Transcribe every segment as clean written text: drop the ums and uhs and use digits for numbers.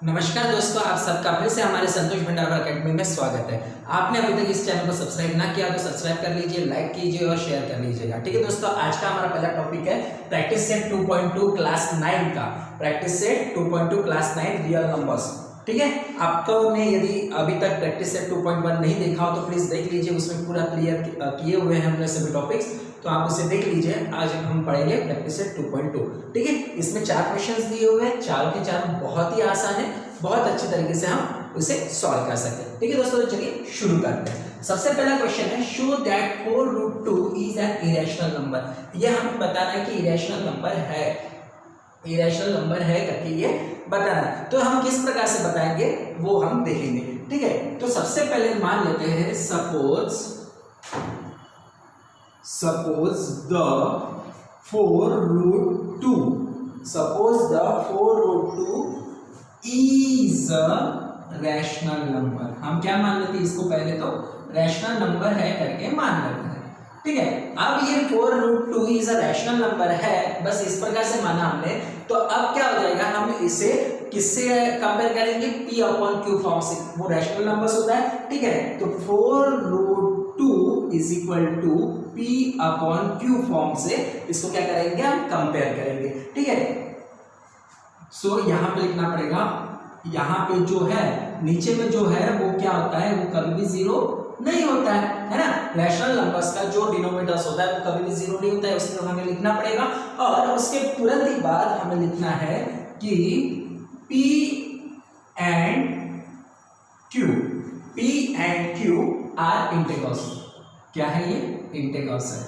नमस्कार दोस्तों, आप सबका फिर से हमारे संतोष भंडार अकेडमी में स्वागत है। आपने अभी तक इस चैनल को सब्सक्राइब ना किया तो सब्सक्राइब कर लीजिए, लाइक कीजिए और शेयर कर लीजिएगा। ठीक है दोस्तों, आज का हमारा पहला टॉपिक है प्रैक्टिस सेट 2.2 क्लास 9 का। Practice set 2.2 class 9 real numbers. ठीक है, आपको ने यदि अभी तक प्रैक्टिस सेट 2.1 नहीं देखा हो तो प्लीज देख लीजिए, उसमें पूरा क्लियर किए हुए हैं हमने सभी टॉपिक्स, तो आप उसे देख लीजिए। आज हम पढ़ेंगे प्रैक्टिस सेट 2.2। ठीक है, इसमें 4 क्वेश्चंस दिए हुए हैं, चारों के चारों बहुत ही आसान है, बहुत अच्छी तरीके से हम उसे सॉल्व कर सकते हैं। ठीक है दोस्तों, तो चलिए शुरू करते हैं। सबसे पहला क्वेश्चन है, show that 4√2 is an irrational number. ये हमें बताना है कि इरेशनल नंबर है, इरेशनल नंबर है करके ये बताना है। तो हम किस प्रकार से बताएंगे वो हम देखेंगे। ठीक है, तो सबसे पहले मान लेते हैं suppose the 4√2 is a rational number. हम क्या मान लेते हैं इसको, पहले तो रैशनल नंबर है करके मान लेते हैं। ठीक है, अब ये 4√2 इज अ रैशनल नंबर है, बस इस प्रकार से माना हमने। तो अब क्या हो जाएगा, हम इसे किससे कंपेयर करेंगे, p/q फॉर्म से। वो रैशनल नंबर्स होता है। ठीक है, तो 4√2 is equal to p/q form से इसको क्या करेंगे, हम कंपेयर करेंगे। ठीक है, सो यहां पे लिखना पड़ेगा, यहां पे जो है नीचे में जो है वो क्या होता है, वो कभी भी जीरो नहीं होता है ना। रैशनल नंबर्स का जो डिनोमिनेटर्स होता है वो कभी भी जीरो नहीं होता है, उसमें हमें लिखना पड़ेगा। और उसके तुरंत ही बाद हमें लिखना है कि p and q are integrals. क्या है ये, इंटेग्रल्स है।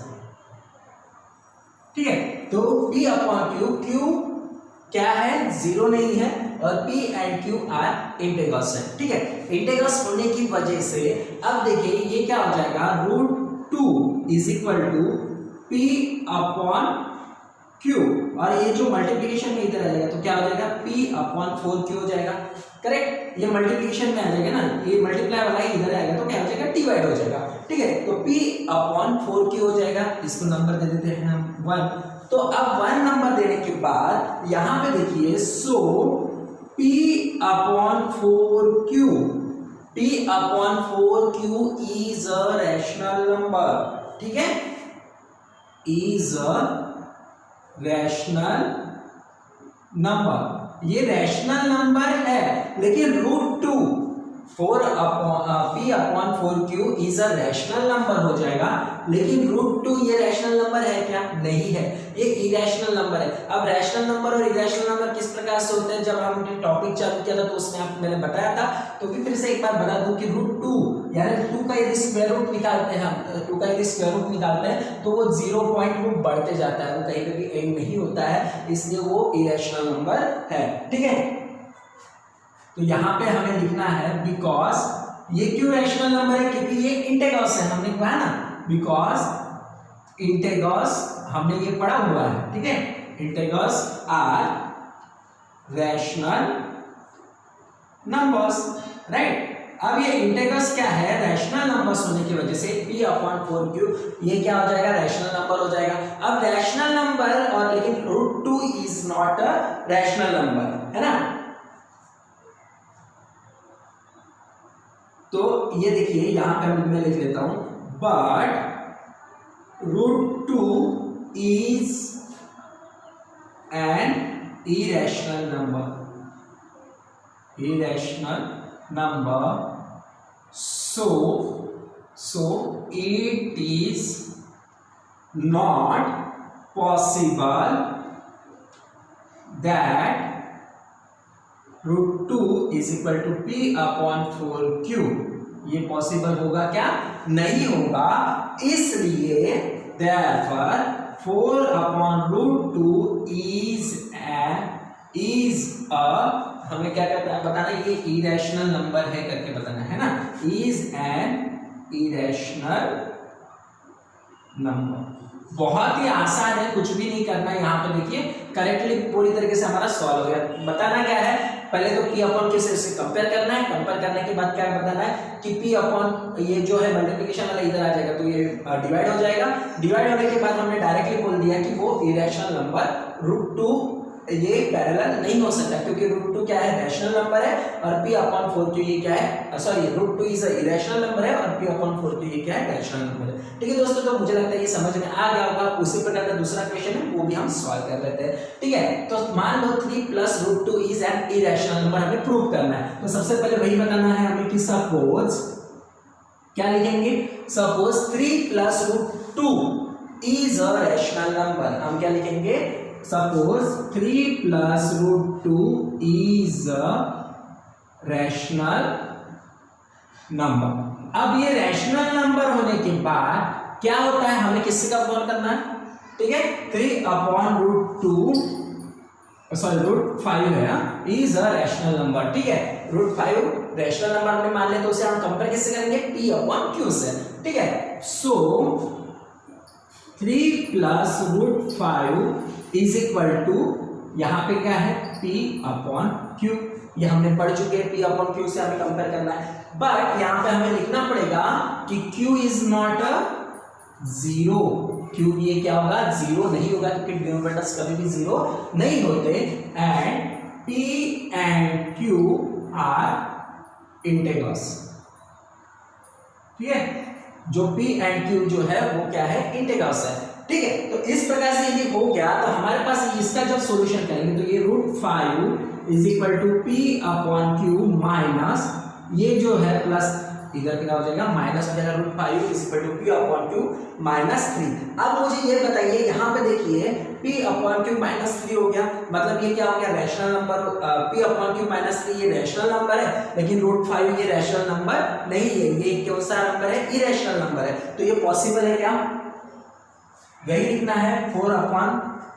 ठीक है, तो p/q, q क्या है, जीरो नहीं है, और p and q are integrals है। ठीक है, इंटेग्रल्स होने की वजह से अब देखिए ये क्या हो जाएगा, √2 इज इक्वल टू p/q, और ये जो मल्टीप्लीकेशन में इधर आ जाएगा तो क्या हो जाएगा, p/4q हो जाएगा। करेक्ट, ये मल्टीप्लीकेशन में आ जाएगा ना, ये मल्टीप्लाई वाला इधर आएगा तो क्या हो जाएगा, डिवाइड हो जाएगा। ठीक है, तो p/4q हो जाएगा। इसको नंबर दे देते हैं हम 1। तो अब 1 नंबर देने के बाद यहां पे देखिए, सो p/4q is a rational number. ठीक है, इज अ रैशनल नंबर, ये रैशनल नंबर है, लेकिन √2 p/4q is a rational number हो जाएगा, लेकिन √2 ये रैशनल नंबर है क्या, नहीं है, ये इरेशनल नंबर है। अब रैशनल नंबर और इरेशनल नंबर किस प्रकार से होते हैं, जब हमने टॉपिक चालू किया था तो उसमें आपको मैंने बताया था, तो फिर से एक बार बता दूं कि √2 यानी 2 का यदि स्क्वायर रूट निकालते हैं हम, 2 का यदि स्क्वायर रूट निकालते हैं तो वो 0 पॉइंट वो बढ़ते जाता है, वो कहीं पे भी एंड नहीं होता है, इसलिए वो इरेशनल नंबर है। ठीक है, तो यहां पे हमें लिखना है, बिकॉज ये क्यों रैशनल नंबर है, क्योंकि ये इंटेग्रल्स है, हमने कहा ना, बिकॉज इंटेग्रल्स हमने ये पढ़ा हुआ है। ठीक है, integrals are rational numbers, right. अब ये इंटेग्रल्स क्या है, रैशनल नंबर्स होने की वजह से p/4q ये क्या हो जाएगा, रैशनल नंबर हो जाएगा। अब रैशनल नंबर और लेकिन √2 is not a rational number, है ना। तो ये देखिए यहां पे मैं लिख लेता हूं, but √2 is an irrational number, so it is not possible that √2 is equal to p/4q। ये पॉसिबल होगा क्या, नहीं होगा, इसलिए therefore 4/√2 is a हमें क्या कहता है बताना, ये इरेशनल नंबर है करके बताना है ना, इज एन इरेशनल नंबर। बहुत ही आसान है, कुछ भी नहीं करना है। यहाँ पे देखिए करेक्टली पूरी तरीके से हमारा सॉल्व हो गया। बताना क्या है, पहले तो p/q से कंपेयर करना है, कंपेयर करने के बाद क्या बताना है कि p/ ये जो है मल्टीप्लिकेशन वाला इधर आ जाएगा तो ये डिवाइड हो जाएगा। डिवाइड होने के बाद हमने डायरेक्टली बोल दिया कि वो इरेशनल नंबर √2 ये पैरेलल नहीं हो सकता क्योंकि √2 क्या है, रैशनल नंबर है और p/4q ये क्या है, sorry √2 is a irrational number है और p/4q ये क्या है, रैशनल नंबर है। ठीक है दोस्तों, तो मुझे लगता है ये समझ में आ गया होगा। उसी प्रकार का दूसरा क्वेश्चन है वो भी हम सॉल्व कर लेते हैं। ठीक है, तो मान लो 3 + √2 इज एन इरेशनल नंबर, हमें प्रूव करना है। तो सबसे पहले वही बताना है हमें कि सपोज क्या लिखेंगे, suppose 3 + √2 is a rational number. हम क्या लिखेंगे, suppose 3 + √2 is a rational number. अब ये रैशनल नंबर होने के बाद क्या होता है, हमें किससे का फॉर्म करना है, ठीक है, 3/√2 सॉरी √5 है इज अ रैशनल नंबर। ठीक है, √5 रैशनल नंबर हमने मान लिया, तो उसे हम कंपेयर किससे करेंगे, p/q से। ठीक है, सो 3 + √5 इज इक्वल टू, यहां पे क्या है, p/q। ये हमने पढ़ चुके हैं, p/q से हमें कंपेयर करना है। बट यहां पे हमें लिखना पड़ेगा कि q इज नॉट अ 0, क्यों ये क्या होगा, 0 नहीं होगा क्योंकि डिनोमिनेटर्स कभी भी 0 नहीं होते। And p and q are integrals. ठीक है, जो p एंड q जो है वो क्या है, इंटेग्रल्स है। ठीक है, तो इस प्रकार से यदि हो गया तो हमारे पास इसका जब सॉल्यूशन करेंगे तो ये √5 is equal to p/q minus ये जो है प्लस इधर क्या हो जाएगा, माइनस हो जाएगा, √5 इज इक्वल टू p/q -3। अब मुझे ये बताइए, यहाँ पे देखिए p/q -3 हो गया, मतलब ये क्या हो गया, रैशनल नंबर। p/q -3 ये रैशनल नंबर है, लेकिन √5 ये रैशनल नंबर नहीं है, ये कौन सा नंबर है, इरेशनल नंबर है। तो ये पॉसिबल है क्या, यही लिखना है 4/,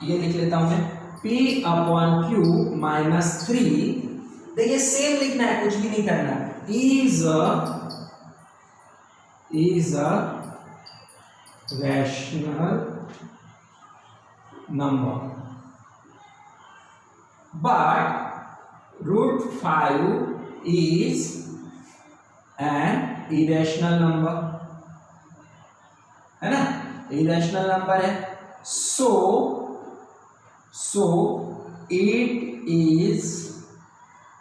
ये लिख लेता हूं मैं, p/q -3। देखिए सेम लिखना है, कुछ भी नहीं करना, is a rational number, but √5 is an irrational number, है ना, irrational number है। so it is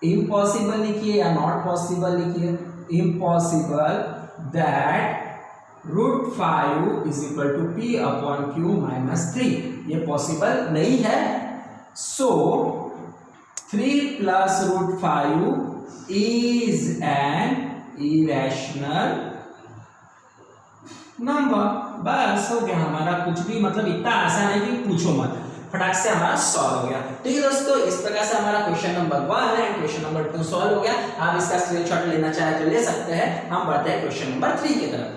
impossible लिखिए या not possible लिखिए, impossible that √5 is equal to p/q -3, ये पॉसिबल नहीं है। so 3 + √5 is an irrational number। बस हो गया हमारा, कुछ भी मतलब इतना आसान है कि पूछो मत, फटाक से हमारा सॉल्व हो गया। ठीक है दोस्तों, इस प्रकार से हमारा question number 1 and question number 2 solve हो गया। आप इसका स्क्रीनशॉट लेना चाहे तो ले सकते हैं। हम बढ़ते हैं क्वेश्चन नंबर 3 की तरफ।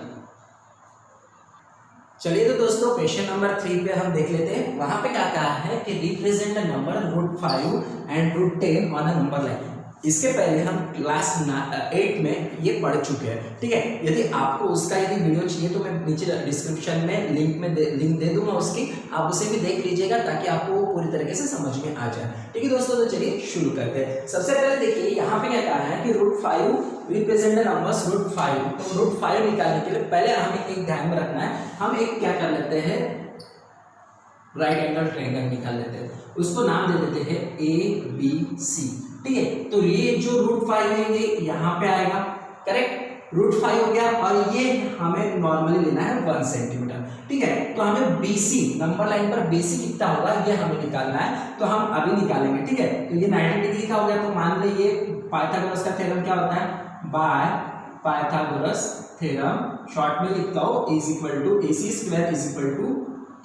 चलिए तो दोस्तों क्वेश्चन नंबर 3 पे हम देख लेते हैं। वहां पे क्या कहा है कि represent the number √5 and √10 on a number line. इसके पहले हम क्लास 8 में ये पढ़ चुके हैं। ठीक है, यदि आपको उसका यदि वीडियो चाहिए तो मैं नीचे डिस्क्रिप्शन में लिंक दे दूंगा उसकी, आप उसे भी देख लीजिएगा ताकि आपको वो पूरी तरीके से समझ में आ जाए। ठीक है दोस्तों, तो चलिए शुरू करते हैं। सबसे पहले देखिए यहाँ पे क्या कहा है कि √5 रिप्रेजेंट द नंबर्स √5। तो √5 निकालने के लिए पहले हमें एक ध्यान में रखना है, हम एक क्या कर लेते हैं, राइट एंगल ट्रायंगल निकाल लेते हैं, उसको नाम दे देते हैं ABC। ठीक है, तो ये जो √5 है ये यहाँ पे आएगा, करेक्ट, √5 हो गया और ये हमें नॉर्मली लेना है 1 सेंटीमीटर। ठीक है, तो हमें BC नंबर लाइन पर BC कितना होगा ये हमें निकालना है, तो हम अभी निकालेंगे। ठीक है, तो ये 90 डिग्री का हो गया, तो मान लीजिए पाइथागोरस का थ्योरम क्या होता है, बाय पाइथागोरस थ्योरम शॉर्ट में लिखता हूँ is equal to AC² is equal to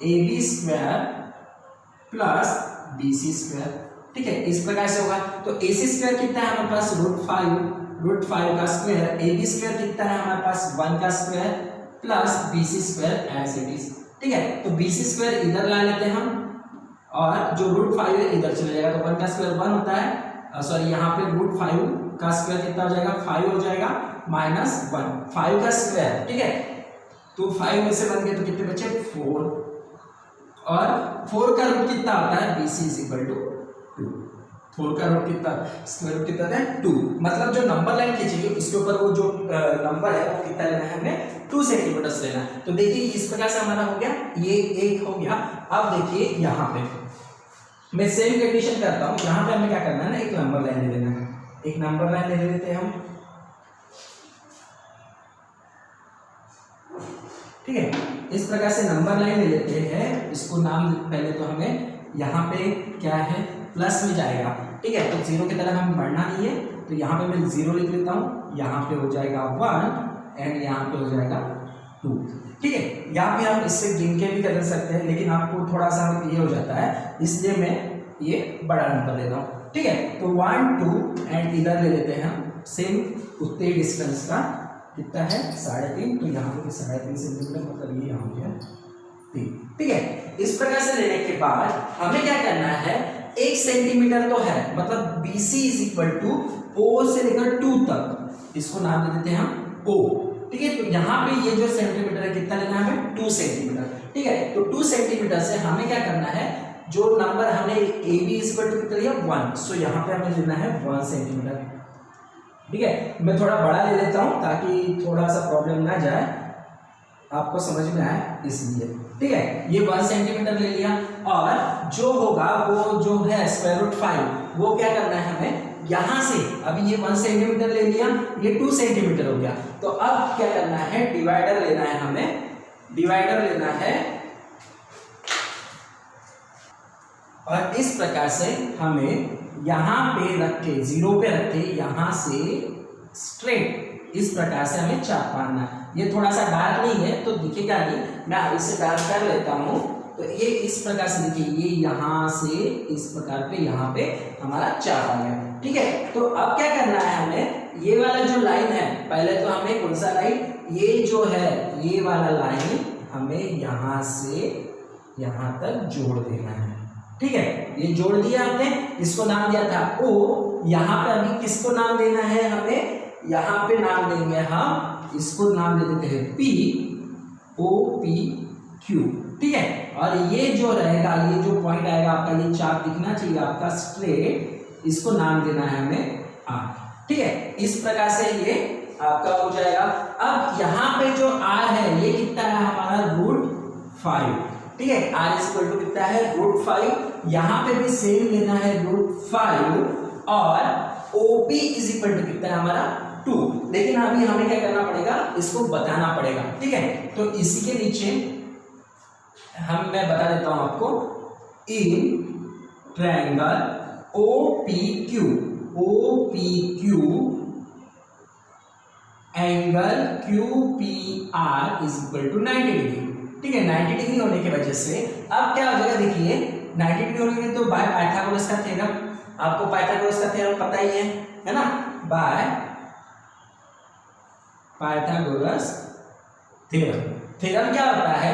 AB² plus BC²। ठीक है, इस प्रकार से होगा। तो AC² कितना है हमारे पास, √5 का स्क्वायर, AB² कितना है हमारे पास 1 का square plus BC² as it is. ठीक है, तो BC² इधर ला लेते हैं हम और जो √5 है इधर चले जाएगा, तो 1 का स्क्वायर 1 होता है, सॉरी यहाँ पे √5 का स्क्वायर कितना हो जाएगा, 5 हो जाएगा माइनस 1, 5 का स्क्वायर। ठीक है, तो 5 में से 1 गए तो कितने बचे, 4, और 4 का रूट कितना होता है, BC इज इक्वल टू 2। 4 का रूट कितना, स्क्वायर रूट कितना है 2, मतलब जो नंबर लाइन खींचेगी उसके ऊपर वो जो नंबर है वो कितना लेना है, हमें 2 सेंटीमीटर लेना है। तो देखिए इस प्रकार से हमारा हो गया, ये एक हो गया। अब देखिए यहाँ पे मैं सेम कंडीशन करता हूँ, यहाँ पे हमें क्या करना है ना, एक नंबर लाइन ले लेना है, एक नंबर लाइन ले लेते हैं हम, ठीक है। इस प्रकार से नंबर लाइन ले लेते हैं, इसको नाम पहले तो हमें यहाँ पे क्या है प्लस में जाएगा, ठीक है। तो जीरो की तरह हम बढ़ना नहीं है, तो यहाँ पे मैं जीरो लिख लेता हूँ, यहाँ पे हो जाएगा 1 एंड यहाँ पे हो जाएगा 2, ठीक है। यहाँ पे हम इससे गिन के भी कर सकते हैं, लेकिन आपको थोड़ा सा ये हो जाता है, इसलिए मैं ये बड़ा नंबर लेता हूँ, ठीक है। तो 1 2 एंड इधर ले लेते हैं हम सेम उतने डिस्टेंस का, कितना है 3.5, तो यहाँ पे 3.5 सेंटीमीटर, मतलब ये यहाँ पे 3, ठीक है। इस प्रकार से लेने के बाद हमें क्या करना है, 1 सेंटीमीटर तो है, मतलब BC is equal to O से लेकर 2 तक, इसको नाम दे देते हैं हम O, ठीक है। तो यहाँ पे ये जो सेंटीमीटर है कितना लेना है, 2 सेंटीमीटर, ठीक है। तो 2 सेंटीमीटर से हमें क्या करना है, जो नंबर हमने AB इज इक्वल टू कितना लिया 1, सो यहाँ पे हमें लेना है 1 सेंटीमीटर, ठीक है। मैं थोड़ा बड़ा ले लेता हूँ ताकि थोड़ा सा प्रॉब्लम ना जाए, आपको समझ में आए इसलिए, ठीक है। ये 1 सेंटीमीटर ले लिया, और जो होगा वो जो है √5, वो क्या करना है हमें यहां से, अभी ये 1 सेंटीमीटर ले लिया, ये 2 सेंटीमीटर हो गया, तो अब क्या करना है, डिवाइडर लेना है हमें, डिवाइडर लेना है, और इस प्रकार से हमें यहां पे रख के, 0 पे रख के, यहां से स्ट्रेट इस प्रकार से हमें चाप मारना है। ये थोड़ा सा डार्क नहीं है तो दिखेगा नहीं, मैं अभी से डार्क कर लेता हूं, तो ये इस प्रकार से देखिए, ये यहाँ से इस प्रकार पे यहाँ पे हमारा चाप आ गया, ठीक है। तो अब क्या करना है हमें, ये वाला जो लाइन है, पहले तो हमें कौन सा लाइन, ये जो है ये वाला लाइन हमें यहाँ से यहाँ तक जोड़ देना है, ठीक है। ये जोड़ दिया हमने, इसको नाम दिया था O, यहाँ पे अभी किसको नाम देना है हमें, यहाँ पे नाम देंगे हम, इसको नाम दे देते हैं POPQ, ठीक है। और ये जो रहेगा, ये जो पॉइंट आएगा आपका, ये चाप दिखना चाहिए आपका स्ट्रेट, इसको नाम देना है हमें R, ठीक है। इस प्रकार से ये आपका हो जाएगा। अब यहाँ पे जो R है ये कितना है हमारा √5, ठीक है। R इज इक्वल टू कितना है √5, यहाँ पे भी सेम लेना है √5, और OP इज इक्वल टू कितना है हमारा 2, लेकिन अभी हमें क्या करना पड़ेगा, इसको बताना पड़ेगा, ठीक है। तो इसी के नीचे मैं बता देता हूं आपको, in triangle OPQ angle QPR is equal to 90 degree, ठीक है। 90 डिग्री होने की वजह से अब क्या हो जाएगा, देखिए 90 डिग्री होने के, तो बाय पाइथागोरस का थ्योरम, आपको पाइथागोरस का थ्योरम पता ही है ना, बाय पाइथागोरस थ्योरम क्या होता है,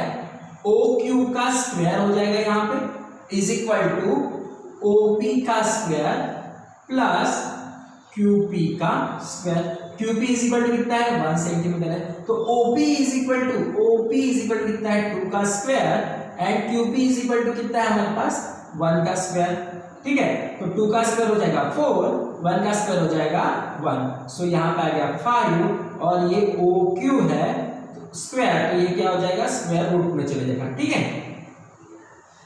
OQ का स्क्वायर हो जाएगा यहाँ पे इज इक्वल टू OP का स्क्वायर प्लस QP का square, QP is equal to कितना है 1 सेंटीमीटर है, तो OP इज इक्वल टू कितना है 2 का square, and QP is equal to कितना है हमारे पास 1 का स्क्वायर, ठीक है। तो 2 का स्क्वायर हो जाएगा 4, 1 का स्क्वायर हो जाएगा 1, सो यहाँ पे आ गया 5, और ये OQ है स्क्वायर, तो ये क्या हो जाएगा स्क्वायर रूट में चले जाएगा, ठीक है।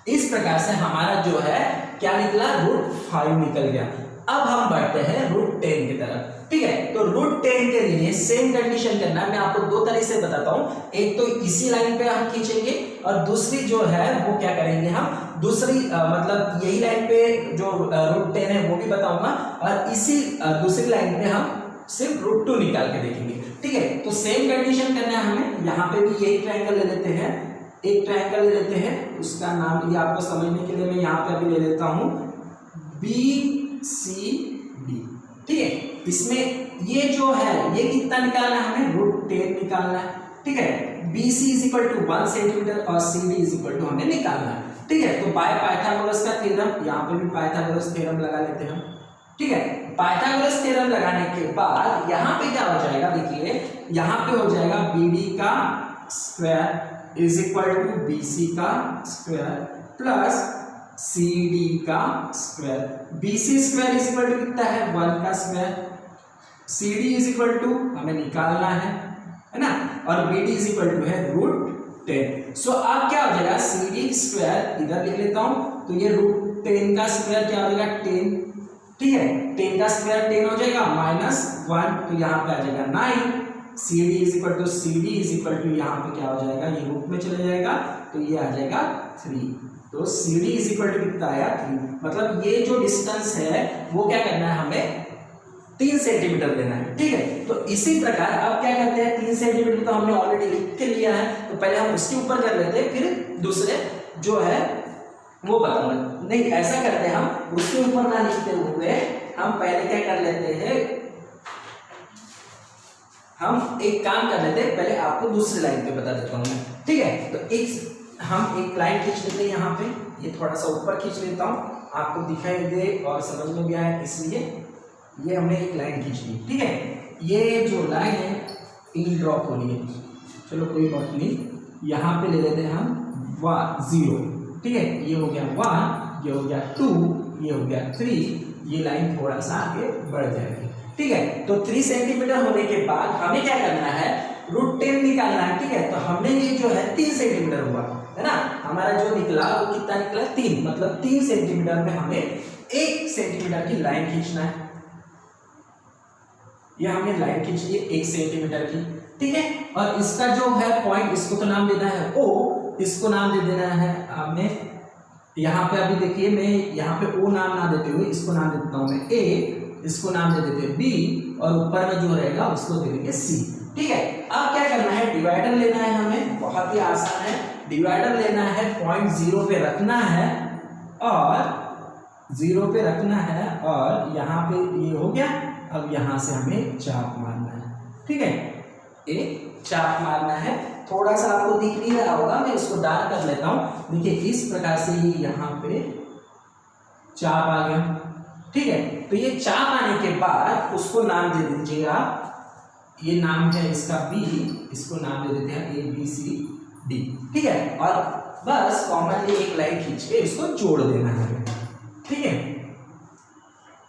इस प्रकार से हमारा जो है क्या निकला, √5 निकल गया। अब हम बढ़ते हैं √10 की तरफ, ठीक है। तो √10 के लिए सेम कंडीशन करना है, मैं आपको 2 तरीके से बताता हूं, एक तो इसी लाइन पे हम खींचेंगे, और दूसरी जो है वो क्या करेंगे हम, दूसरी मतलब यही लाइन पे जो √10 है वो भी बताऊंगा, और इसी दूसरी लाइन पे हम सिर्फ √2 निकाल के देखेंगे, ठीक है। तो सेम कंडीशन करना है हमें, यहाँ पे भी यही ट्रायंगल ले लेते हैं, एक ट्रायंगल ले लेते हैं, उसका नाम ये आपको समझने के लिए मैं यहाँ पे अभी ले लेता हूँ BCD, ठीक है। इसमें ये जो है ये कितना निकालना है हमें, √10 निकालना है, ठीक है। BC is equal to 1 centimetre और CD इज इक्वल टू हमें निकालना है, ठीक है। तो बाय पाइथागोरस का थ्योरम, यहाँ पे भी पाइथागोरस थ्योरम लगा लेते हैं, ठीक है। पाइथागोरस थ्योरम लगाने के बाद यहाँ पे क्या हो जाएगा, देखिए यहाँ पे हो जाएगा BD का square is equal to BC का स्क्वायर प्लस CD का square, BC square is equal to कितना है 1 का square, CD is equal to हमें निकालना है ना, और BD इज इक्वल टू है √10। सो अब क्या हो जाएगा, CD स्क्वायर इधर लिख लेता हूं, तो ये 10 का स्क्वायर क्या हो जाएगा 10, ठीक है 10 का स्क्वायर 10 हो जाएगा -1, तो यहाँ पे आ जाएगा 9। CD इज इक्वल टू यहाँ पे क्या हो जाएगा, ये रूट में चले जाएगा तो ये आ जाएगा 3। तो CD इज इक्वल टू कितना आया 3, मतलब ये जो डिस्टेंस है वो क्या करना है हमें 3 सेंटीमीटर लेना है, ठीक है। तो इसी प्रकार अब क्या करते हैं 3 सेंटीमीटर तो हमने ऑलरेडी लिख के लिया है, तो पहले हम उसके ऊपर कर लेते हैं, फिर दूसरे जो है वो बताऊंगा। नहीं ऐसा करते हैं हम उसके ऊपर ना लिखते हुए हम पहले क्या कर लेते हैं, हम एक काम कर लेते हैं, पहले आपको दूसरी लाइन पे बता देता हूँ मैं, ठीक है। तो हम एक लाइन खींच लेते हैं यहाँ पे, ये थोड़ा सा ऊपर खींच लेता हूँ आपको दिखाई दे और समझ में भी आए, इसलिए ये हमने एक लाइन खींच ली, ठीक है। ये जो लाइन है इन ड्रॉप हो रही है, चलो कोई बात नहीं, यहाँ पे ले लेते हैं हम 0, ठीक है। ये हो गया 1, ये हो गया 2, ये हो गया 3, ये लाइन थोड़ा सा आगे बढ़ जाएगी, ठीक है। तो 3 सेंटीमीटर होने के बाद हमें क्या करना है √10 निकालना है, ठीक है। तो हमने ये जो है 3 सेंटीमीटर हुआ है ना, हमारा जो निकला वो कितना निकला 3, मतलब 3 सेंटीमीटर में हमें 1 सेंटीमीटर की लाइन खींचना है। ये हमने लाइन खींच ली 1 सेंटीमीटर की, ठीक है। और इसका जो है पॉइंट, इसको तो नाम देना है O, इसको नाम दे देना है आपने, यहाँ पे अभी देखिए मैं यहाँ पे O नाम ना देते हुए इसको नाम दे देता हूँ मैं A, इसको नाम दे देते हैं B, और ऊपर में जो रहेगा उसको दे देंगे C, ठीक है। अब क्या करना है डिवाइडर लेना है हमें, बहुत ही आसान है, डिवाइडर लेना है, पॉइंट 0 पे रखना है और 0 पे रखना है, और यहाँ पे ये हो गया। अब यहाँ से हमें चाप मारना है, ठीक है, एक चाप मारना है। थोड़ा सा आपको दिख नहीं रहा होगा, मैं इसको डार्क कर लेता हूँ, देखिए इस प्रकार से ही यहाँ पे चाप आ गया, ठीक है। तो ये चाप आने के बाद उसको नाम दे दीजिएगा, ये नाम है इसका B, इसको नाम दे देते हैं ABCD, ठीक है। और बस कॉमनली एक लाइन खींच के इसको जोड़ देना है, ठीक है।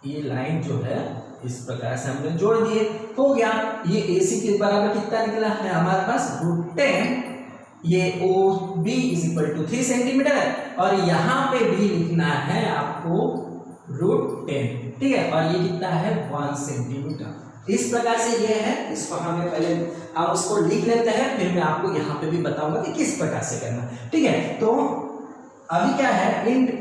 ये लाइन जो है इस प्रकार से हमने जोड़ दिए, हो गया। ये AC के बराबर कितना निकला है हमारे पास √10, ये OB is equal to 3 centimetre है, और यहाँ पे भी लिखना है आपको √10, ठीक है। और ये कितना है 1 सेंटीमीटर। इस प्रकार से ये है, इसको हमें पहले हम उसको लिख लेते हैं, फिर मैं आपको यहाँ पे भी बताऊंगा कि किस प्रकार से करना, ठीक है। तो अभी क्या है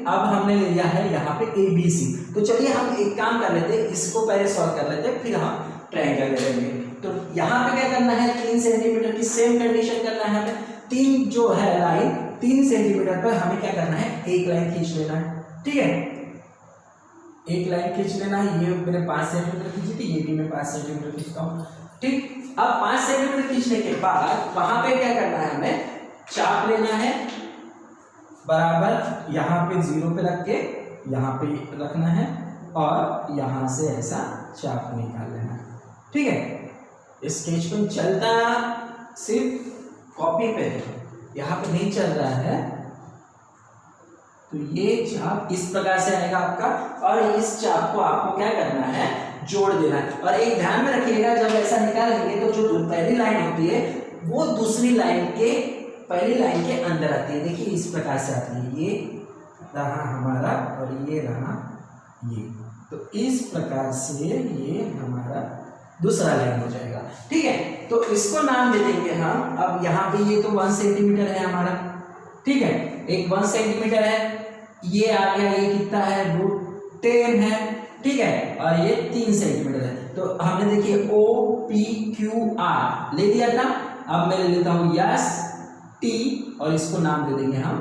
अब हमने ले लिया है यहाँ पे ABC, तो चलिए हम एक काम कर लेते हैं, इसको पहले सॉल्व कर लेते हैं, फिर हम ट्रायंगल ले लेंगे। तो यहाँ पे क्या करना है 3 सेंटीमीटर की सेम कंडीशन करना है हमें, 3 जो है लाइन 3 सेंटीमीटर पर हमें क्या करना है एक लाइन खींच लेना है, ठीक है, एक लाइन खींच लेना है। ये मैंने 5 सेंटीमीटर खींची थी, ये भी मैं 5 सेंटीमीटर खींचता हूँ, ठीक। अब 5 सेंटीमीटर खींचने के बाद वहां पे क्या करना है हमें चाप लेना है, बराबर यहाँ पे 0 पे रख के यहाँ पे रखना है, और यहाँ से ऐसा चाप निकाल लेना है, ठीक है। स्केच पेन चलता सिर्फ कॉपी पे है, यहाँ पे नहीं चल रहा है। तो ये चाप इस प्रकार से आएगा आपका, और इस चाप को आपको क्या करना है जोड़ देना है। और एक ध्यान में रखिएगा जब ऐसा निकालेंगे तो जो पहली लाइन होती है वो दूसरी लाइन के पहली लाइन के अंदर आती है, देखिए इस प्रकार से आती है, ये रहा हमारा और ये रहा ये, तो इस प्रकार से ये हमारा दूसरा लाइन हो जाएगा, ठीक है। तो इसको नाम दे देंगे हम, अब यहाँ पे ये तो 1 सेंटीमीटर है हमारा, ठीक है, एक 1 सेंटीमीटर है, ये आ गया, ये कितना है √10 है, ठीक है, और ये 3 सेंटीमीटर है। तो हमने देखिए OPQR ले दिया था, अब मैं ले लेता हूँ S T और इसको नाम दे देंगे हम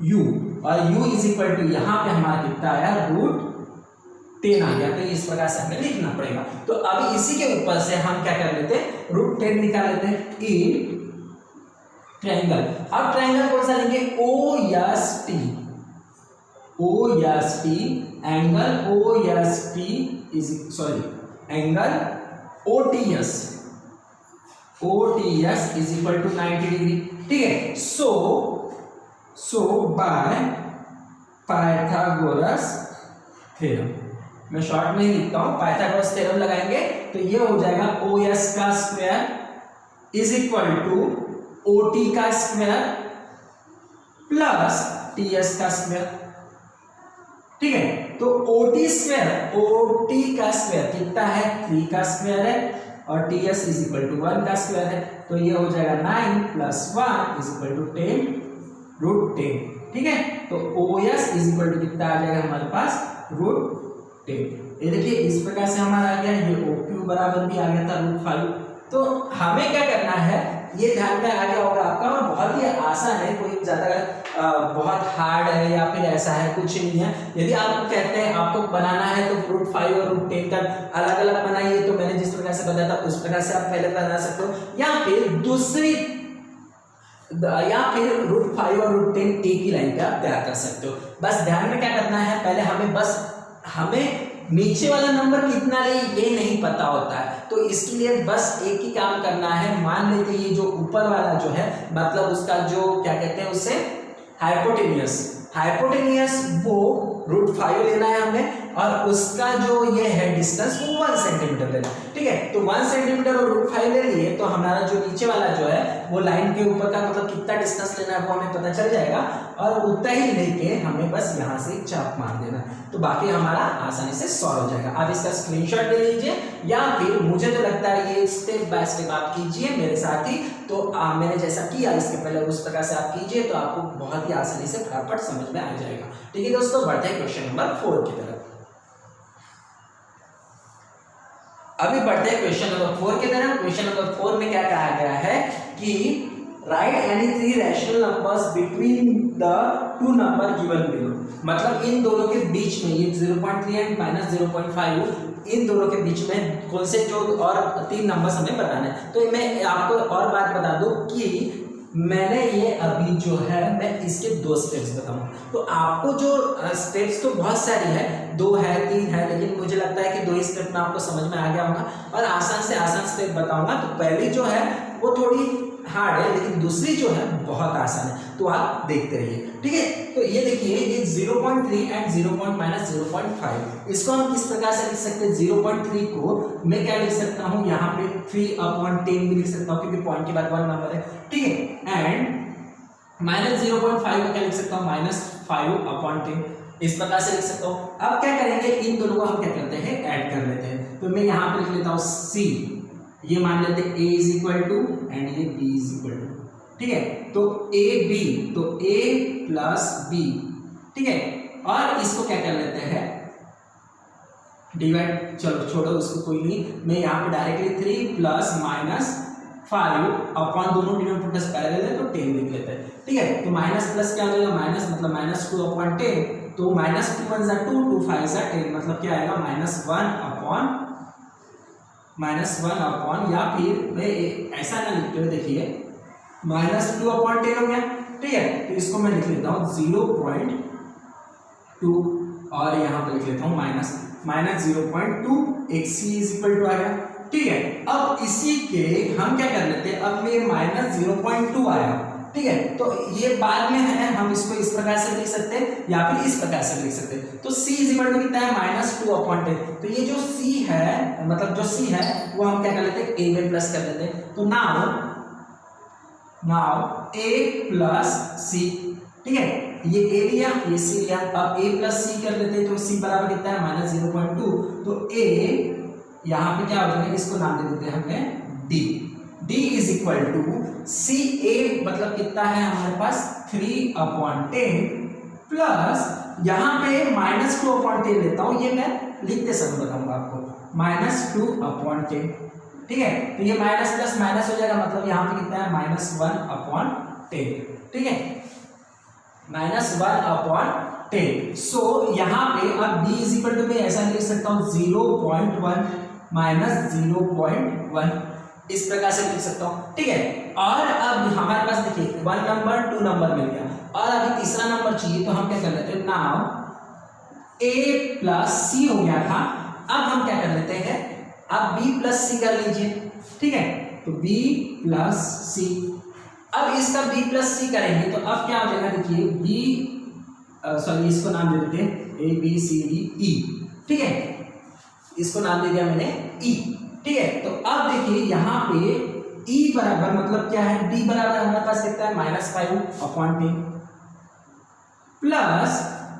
U, और U इज इक्वल टू यहाँ पे हमारा कितना आया √10 आ गया। तो इस प्रकार से हमें लिखना पड़ेगा। तो अब इसी के ऊपर से हम क्या कर लेते हैं √10 निकाल लेते हैं इन ट्रायंगल। अब ट्रायंगल कौन सा लेंगे OST, angle OST is angle OTS is equal to 90 degree, ठीक है। सो बाय पाइथागोरस थ्योरम, मैं शॉर्ट में ही लिखता हूं, पाइथागोरस थ्योरम लगाएंगे तो ये हो जाएगा OS का square is equal to OT का स्क्वायर प्लस TS का स्क्वायर, ठीक है। तो ओटी स्क्वायर, ओटी का स्क्वायर कितना है 3 का स्क्वायर है और टीएस इज इक्वल टू 1 का स्क्वायर है, तो ये हो जाएगा 9 + 1 इज इक्वल टू 10√10। ठीक है, तो ओएस इज इक्वल टू कितना आ जाएगा हमारे पास √10। ये देखिए इस प्रकार से हमारा आ गया, ये OQ बराबर भी आ गया था √5। तो हमें क्या करना है, ये ध्यान में आ गया होगा आपका, और बहुत ही आसान है, कोई ज्यादा बहुत हार्ड है या फिर ऐसा है कुछ नहीं है। यदि आपको कहते हैं आपको बनाना है तो √5 और √10 का अलग अलग बनाइए, तो मैंने जिस प्रकार से बताया था उस प्रकार से आप पहले बना सकते हो, या फिर दूसरी या फिर √5 और √10 एक ही लाइन पे आप तैयार कर सकते हो। बस ध्यान में क्या करना है, पहले हमें नीचे वाला नंबर कितना ले ये नहीं पता होता है, तो इसके लिए बस एक ही काम करना है। मान लेते ये जो ऊपर वाला जो है, मतलब उसका जो क्या कहते हैं उसे हाइपोटेनियस वो √5 लेना है हमें, और उसका जो ये है डिस्टेंस वो 1 सेंटीमीटर लेना है। ठीक है, तो 1 सेंटीमीटर और √5 ले लिए, तो हमारा जो नीचे वाला जो है वो लाइन के ऊपर का मतलब कितना डिस्टेंस लेना है वो हमें पता चल जाएगा, और उतना ही लेके हमें बस यहाँ से चाप मार देना है, तो बाकी हमारा आसानी से सॉल्व हो जाएगा। आप इसका स्क्रीनशॉट ले लीजिए, या फिर मुझे तो लगता है ये स्टेप बाय स्टेप आप कीजिए मेरे साथ ही, तो मैंने जैसा किया इसके पहले उस प्रकार से आप कीजिए, तो आपको बहुत ही आसानी से फटाफट समझ में आ जाएगा। ठीक है दोस्तों, बढ़ते हैं क्वेश्चन नंबर 4 की तरफ। अभी बढ़ते हैं क्वेश्चन नंबर 4 की तरफ। क्वेश्चन नंबर 4 में क्या कहा गया है कि right any 3 rational numbers between the 2 number given below, मतलब इन दोनों के बीच में, ये 0.3 एंड -0.5, इन दोनों के बीच में कौन से जो और 3 नंबर्स हमें बताने हैं। तो मैं आपको और बात बता दूं कि मैंने ये अभी जो है मैं इसके 2 स्टेप्स बताऊंगा, तो आपको जो स्टेप्स तो बहुत सारी है, 2 है 3 है, लेकिन मुझे लगता है कि 2 ही स्टेप में आपको समझ में आ गया होगा, और आसान से आसान स्टेप बताऊंगा। तो पहली जो है वो थोड़ी हार्ड है, लेकिन दूसरी जो है बहुत आसान है, तो आप देखते रहिए। ठीक है, तो ये देखिए ये 0.3 एंड 0.5, इसको हम किस प्रकार से लिख सकते हैं। 0.3 को मैं क्या लिख सकता हूँ, यहाँ पे 3/10 भी लिख सकता हूँ, क्योंकि पॉइंट के बाद 1 नंबर है। ठीक है, एंड -0.5 को क्या लिख सकता हूँ, -5/10, इस प्रकार से लिख सकता हूँ। अब क्या करेंगे, इन दोनों को हम क्या करते हैं, ऐड कर लेते हैं। तो मैं यहाँ पे लिख लेता हूँ C, ये मान लेते हैं A is equal to and ये B इज इक्वल टू। ठीक है, तो A B, तो A प्लस B। ठीक है, और इसको क्या कर लेते हैं, डिवाइड, चलो छोड़ो उसको, कोई नहीं, मैं यहाँ पे डायरेक्टली 3 + -5 अपॉन दोनों डिनोमिनेटर्स पैरेलल है तो 10 लिख लेते हैं। ठीक है, तो माइनस प्लस क्या हो जाएगा, माइनस मतलब -2/10, तो -2 × 1 = 2, 2 × 5 = 10, मतलब क्या आएगा -1/, या फिर मैं ऐसा ना लिखते हुए देखिए -2/10 हो गया। ठीक है, तो इसको मैं लिख लेता हूँ 0.2, और यहाँ पे लिख लेता हूँ -0.2, एक C इज इक्वल टू आ गया। ठीक है, अब इसी के हम क्या कर लेते हैं, अब ये -0.2 आया। ठीक है, तो ये बाद में है, हम इसको इस प्रकार से लिख सकते हैं या फिर इस प्रकार से लिख सकते हैं। तो C इज इक्वल टू कितना है, -2/10, तो ये जो C है, मतलब जो C है वो हम क्या कर लेते हैं, A में प्लस कर लेते हैं। तो नाउ A + C। ठीक है, ये A लिया, ये C लिया, अब A + C कर लेते हैं, तो C बराबर कितना है, -0.2, तो A यहाँ पे क्या हो जाएगा, इसको नाम दे देते हैं हमने D is equal to CA, मतलब कितना है हमारे पास 3/10 प्लस यहाँ पे -2/10 लेता हूँ, ये मैं लिखते समय बताऊंगा आपको, -2/10। ठीक है, तो ये माइनस प्लस माइनस हो जाएगा, मतलब यहाँ पे कितना है, -1/10। ठीक है, -1/10। सो यहाँ पे अब D इज इक्वल टू मैं ऐसा लिख सकता हूँ 0.1 -0.1, इस प्रकार से लिख सकता हूँ। ठीक है, और अब हमारे पास देखिए 1 नंबर 2 नंबर मिल गया, और अभी तीसरा नंबर चाहिए, तो हम क्या कर लेते हैं, नाउ A + C हो गया था, अब हम क्या कर लेते हैं, अब B + C कर लीजिए। ठीक है, तो B + C, अब इसका B + C करेंगे तो अब क्या हो जाएगा, देखिए सॉरी इसको नाम दे देते हैं A B C D E। ठीक है, इसको नाम दे दिया मैंने E। ठीक है, तो अब देखिए यहाँ पे E बराबर मतलब क्या है, D बराबर हमारे पास कितना है, -5/10 प्लस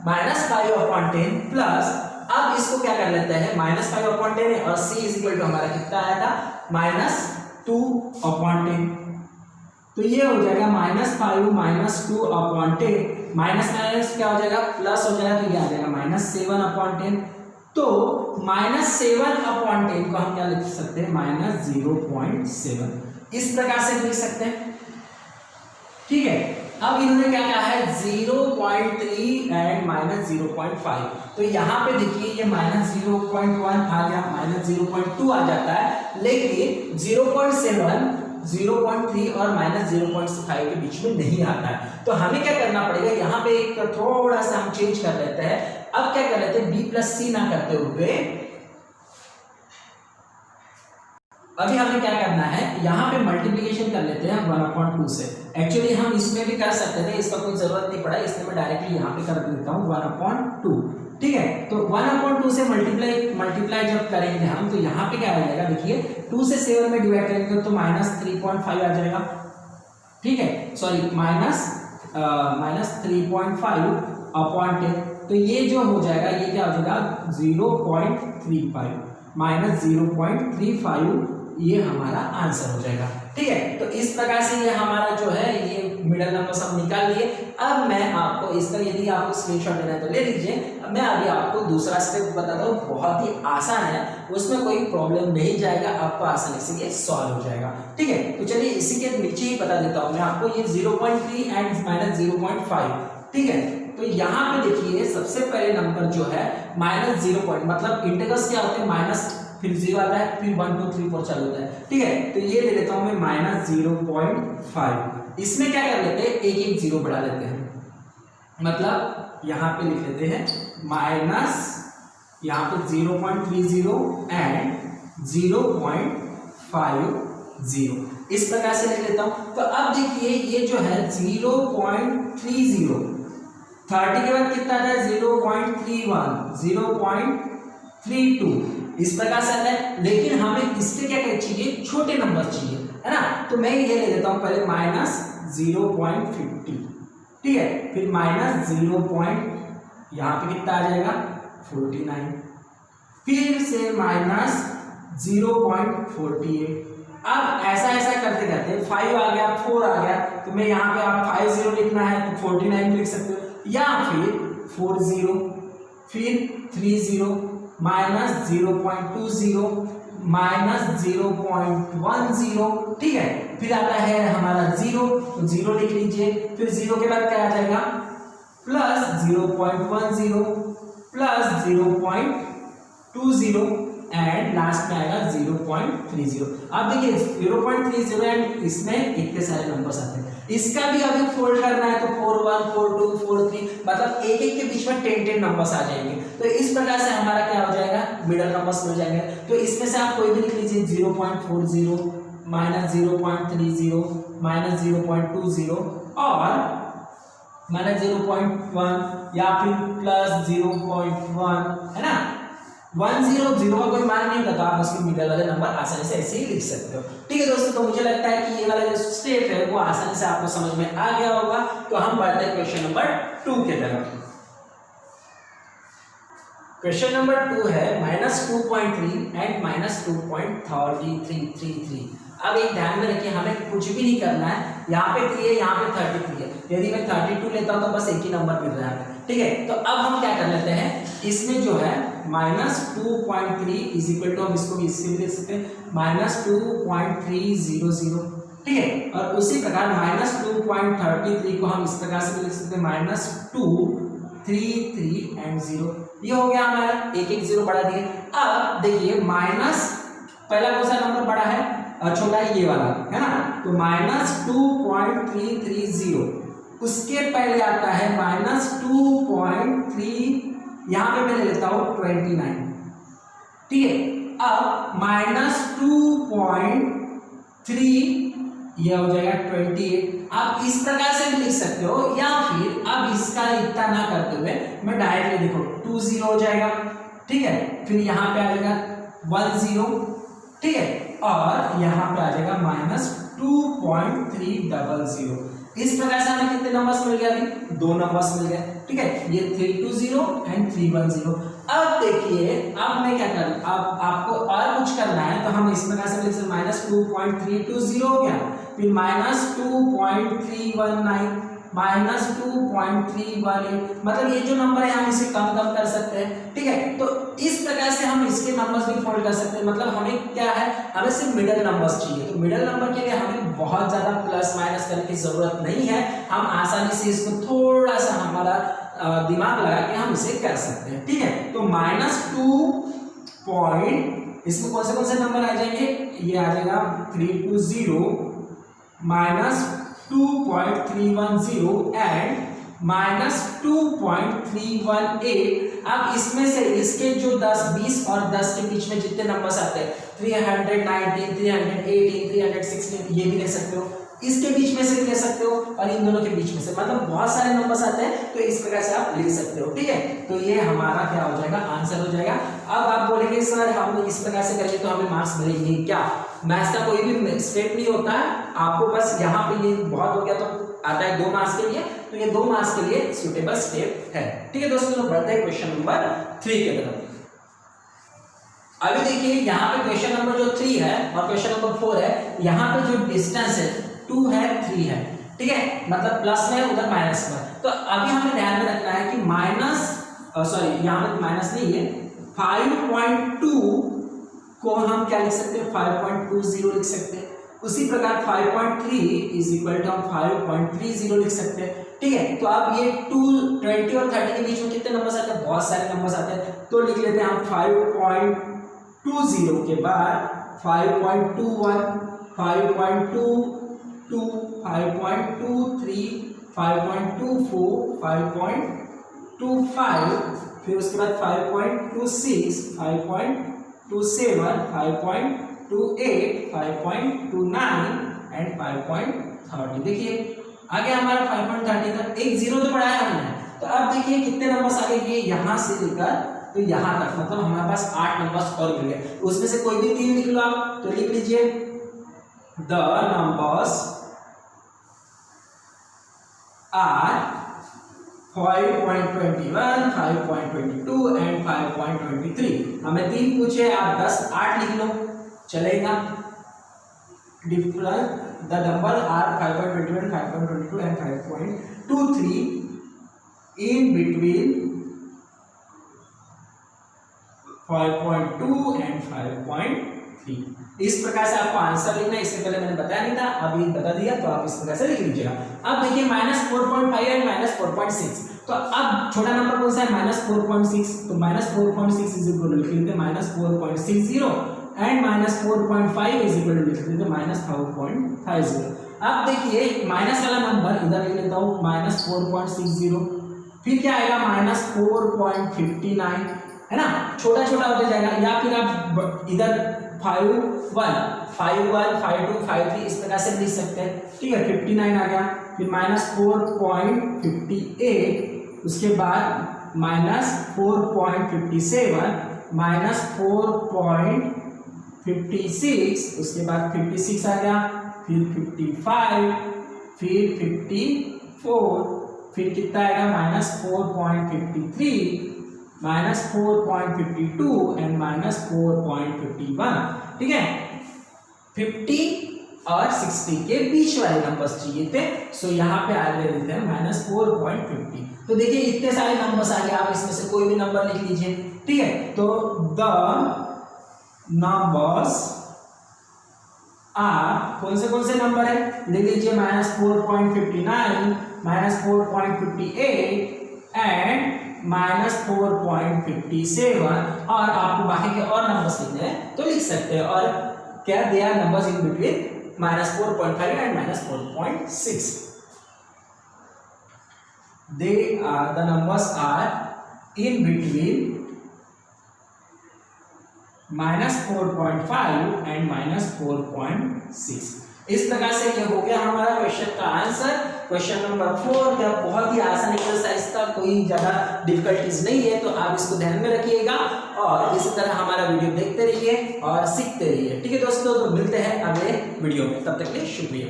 -5/10 प्लस, अब इसको क्या कर लेते हैं, -5/10 है और c इज इक्वल टू हमारा कितना आया था, -2/10। तो ये हो जाएगा -5 -2/10, माइनस माइनस क्या हो जाएगा, प्लस हो जाएगा, तो ये आ जाएगा -7/10। तो -7/10 को हम क्या लिख सकते हैं, -0.7, इस प्रकार से लिख सकते हैं। ठीक है, अब इन्होंने क्या कहा है, 0.3 एंड -0.5, तो यहाँ पे देखिए ये -0.1 आ गया, -0.2 आ जाता है, लेकिन 0.7, 0.3 और -0.5 के बीच में नहीं आता है। तो हमें क्या करना पड़ेगा, यहाँ पे एक थोड़ा सा हम चेंज कर लेते हैं। अब क्या कर लेते हैं, b + c ना करते हुए अभी हमें क्या करना है, यहाँ पे मल्टीप्लिकेशन कर लेते हैं 1/2 से। एक्चुअली हम इसमें भी कर सकते थे, इसका कोई जरूरत नहीं पड़ा, इसलिए मैं डायरेक्टली यहाँ पे कर देता हूँ 1/2। ठीक है, तो 1/2 से मल्टीप्लाई जब करेंगे हम, तो यहाँ पे क्या आ जाएगा, देखिए 2 से 7 में डिवाइड करेंगे तो -3.5 आ जाएगा। ठीक है, सॉरी -3.5/10, तो ये जो हो जाएगा, ये क्या हो जाएगा 0.35 -0.35, ये हमारा आंसर हो जाएगा। ठीक है, तो इस प्रकार से ये हमारा जो है, ये मिडल नंबर सब निकाल लिए। अब मैं आपको इसका, यदि आपको स्क्रीनशॉट लेना है तो ले लीजिए। अब मैं अभी आपको दूसरा स्टेप बताता हूँ, बहुत ही आसान है, उसमें कोई प्रॉब्लम नहीं जाएगा, आपको आसानी से ये सॉल्व हो जाएगा। ठीक है, तो चलिए इसी के नीचे ही बता देता हूँ मैं आपको, ये 0.3 एंड -0.5। ठीक है, तो यहाँ पे देखिए सबसे पहले नंबर जो है -0, मतलब इंटीग्रल्स क्या होते हैं, माइनस फिर 0 आता है, फिर 1 2 3 4 चालू होता है। ठीक है, तो ये ले लेता हूं मैं -0.5। इसमें क्या कर लेते हैं, एक एक 0 बढ़ा लेते हैं, मतलब यहाँ पे लिख लेते हैं माइनस, यहाँ पे 0.30 एंड 0.50, इस प्रकार से लिख लेता हूं। तो अब देखिए ये जो है 0.30, 30 के बाद कितना आता है, 0.31, 0.32, इस प्रकार से आता है। लेकिन हमें इसके क्या चाहिए, छोटे नंबर चाहिए, है ना। तो मैं ये ले लेता हूं पहले -0.50। ठीक है, फिर -0. यहाँ पे कितना आ जाएगा 49, फिर से -0.48। अब ऐसा ऐसा करते करते 5 आ गया, 4 आ गया, तो मैं यहाँ पे आप 50 लिखना है तो 49 भी लिख सकते हो, या फिर 40, फिर 30, -0.20, -0.10। ठीक है, फिर आता है हमारा 0, तो 0 लिख लीजिए, फिर 0 के बाद क्या आ जाएगा, +0.10, +0.20 एंड लास्ट में आएगा 0.30। अब देखिए 0.30 एंड इसमें इतने सारे नंबर्स आते हैं, इसका भी अभी फोल्ड करना है तो 41, 42, 43, मतलब एक एक के बीच में 10 नंबर्स आ जाएंगे। तो इस प्रकार से हमारा क्या हो जाएगा, मिडल नंबर्स मिल जाएंगे। तो इसमें से आप कोई भी लिख लीजिए, 0.40, -0.30, -0.20 और -0.1 या फिर +0.1, है ना। 100 का कोई मान नहीं होता, तो आप उसके मिडल वाले नंबर आसानी से ऐसे ही लिख सकते हो। ठीक है दोस्तों, तो मुझे लगता है कि ये वाला जो स्टेप है वो आसानी से आपको समझ में आ गया होगा। तो हम बढ़ते हैं क्वेश्चन नंबर 2 के तरफ। क्वेश्चन नंबर 2 है -2.3 एंड -2.3333। अब एक ध्यान में रखिए, हमें कुछ भी नहीं करना है, यहाँ पे 3 है, यहाँ पे 33 है, यदि मैं 32 लेता हूँ तो बस एक ही नंबर मिल रहा है। ठीक है, तो अब हम क्या कर लेते हैं, इसमें जो है -2.3 इज इक्वल टू, हम इसको भी इससे भी लिख सकते हैं -2.300। ठीक है, और उसी प्रकार -2.33 को हम इस प्रकार से भी लिख सकते हैं -233 एंड 0। ये हो गया हमारा, एक एक 0 बढ़ा दिए। अब देखिए माइनस, पहला कौन सा नंबर बड़ा है, छोटा है ये वाला, है ना। तो -2.330, उसके पहले आता है -2.3, यहां पे मैं ले लेता हूं 29। ठीक है, अब -2.3 यह हो जाएगा 28। आप इस प्रकार से भी लिख सकते हो, या फिर अब इसका इतना ना करते हुए मैं डायरेक्टली देखो 20 हो जाएगा। ठीक है, फिर यहां पे आ जाएगा 10। ठीक है, और यहां पे आ जाएगा -2.300। इस प्रकार से हमें कितने नंबर्स मिल गए, अभी 2 नंबर्स मिल गए, ठीक है, ये 320 एंड 310। अब देखिए, अब मैं क्या करूं, अब आपको और कुछ करना है तो हम इस प्रकार से लिख सकते -2.320 हो गया, फिर -2.319 -2.318, मतलब ये जो नंबर है हम इसे कम कर सकते हैं, ठीक है। तो इस प्रकार से हम इसके नंबर्स भी फोल्ड कर सकते हैं, मतलब हमें क्या है, हमें सिर्फ मिडिल नंबर्स चाहिए। तो मिडिल नंबर के लिए हमें बहुत ज्यादा प्लस माइनस करने की जरूरत नहीं है, हम आसानी से इसको थोड़ा सा हमारा दिमाग लगा के हम इसे कर सकते हैं, ठीक है। तो -2 इसमें कौन से नंबर आ जाएंगे, ये आ जाएगा 320 -2.310 एंड -2.318। अब इसमें से इसके जो 10, 20 और 10 के बीच में जितने नंबर्स आते हैं 319, 318, 316, ये भी ले सकते हो, इसके बीच में से भी ले सकते हो और इन दोनों के बीच में से, मतलब बहुत सारे नंबर्स आते हैं, तो इस प्रकार से आप ले सकते हो, ठीक है। तो ये हमारा क्या हो जाएगा, आंसर हो जाएगा। अब आप बोलेंगे सर हम इस प्रकार से करेंगे तो हमें मार्क्स मिलेंगे क्या, मैथ्स का कोई भी स्टेप नहीं होता है, आपको बस यहाँ पे ये बहुत हो गया तो आता है 2 मार्क्स के लिए, तो ये 2 मार्क्स के लिए सुटेबल स्टेप है, ठीक है दोस्तों। तो बढ़ते हैं क्वेश्चन नंबर 3 की तरफ। अभी देखिए यहाँ पे क्वेश्चन नंबर जो 3 है और क्वेश्चन नंबर 4 है, यहाँ पे जो डिस्टेंस है 2 है 3 है, ठीक है, मतलब प्लस में उधर माइनस में। तो अभी हमें ध्यान में रखना है कि यहाँ पे माइनस नहीं है, 5.2 को हम क्या लिख सकते हैं, 5.20 लिख सकते हैं। उसी प्रकार 5.3 इज इक्वल टू हम 5.30 लिख सकते हैं, ठीक है। तो अब ये 20 और 30 के बीच में कितने नंबर्स आते हैं, बहुत सारे नंबर्स आते हैं, तो लिख लेते हैं हम 5.20 के बाद 5.21, 5.22, 5.23, 5.24, 5.25, फिर उसके बाद 5.26, 5.27, 5.28, 5.29 एंड 5.30। देखिए आगे हमारा 5.30 तक, एक 0 तो बढ़ाया हमने। तो अब देखिए कितने नंबर्स आगे, ये यहां से लेकर तो यहां तक, मतलब हमारे पास 8 नंबर्स और मिल गए। उसमें से कोई भी 3 लिख लो आप, तो लिख लीजिए द नंबर्स आर 5.21, 5.22 एंड 5.23। हमें 3 पूछे, आप 10, 8 लिख लो चलेगा। Different the number are 5.21, 5.22 and 5.23 in between 5.2 and 5.3। इस प्रकार से आपको आंसर लिखना है, इससे पहले मैंने बताया नहीं था, अभी बता दिया, तो आप इस प्रकार से लिख लीजिएगा। अब देखिए -4.5 एंड -4.6, तो अब छोटा नंबर कौन सा है, -4.6, तो -4.6 इज इक्वल टू लिख लेते हैं -4.60 एंड -4.5 इज इक्वल टू लिख लेते हैं -4.50। अब देखिए माइनस वाला नंबर इधर लिख लेता हूँ -4.60, फिर क्या आएगा -4.59, है ना, छोटा छोटा होते जाएगा, या फिर आप इधर 51, 52, 53 इस प्रकार से लिख सकते हैं, ठीक है। 59 आ गया, फिर -4.58, उसके बाद -4.57, -4.56, उसके बाद 56 आ गया, फिर 55, फिर 54, फिर कितना आएगा -4.53, -4.52 एंड -4.51, ठीक है। 50 और 60 के बीच वाले नंबर्स चाहिए थे, सो यहाँ पे आ गए देते हैं -4.50। तो देखिए इतने सारे नंबर्स आ गए, आप इसमें से कोई भी नंबर लिख लीजिए, ठीक है। तो द नंबर्स आर, कौन से नंबर है, लिख लीजिए -4.59, -4.58 एंड -4.57, और आपको बाकी के और नंबर्स लिखने हैं तो लिख सकते हैं। और क्या they are numbers in between -4.5 and -4.6, they are the numbers are in between -4.5 and -4.6। इस प्रकार से ये हो गया हमारा क्वेश्चन का आंसर। क्वेश्चन नंबर 4 का बहुत ही आसान एक्सरसाइज था, कोई ज्यादा डिफिकल्टीज नहीं है, तो आप इसको ध्यान में रखिएगा और इसी तरह हमारा वीडियो देखते रहिए और सीखते रहिए, ठीक है दोस्तों। तो मिलते हैं अगले वीडियो में, तब तक के लिए शुक्रिया।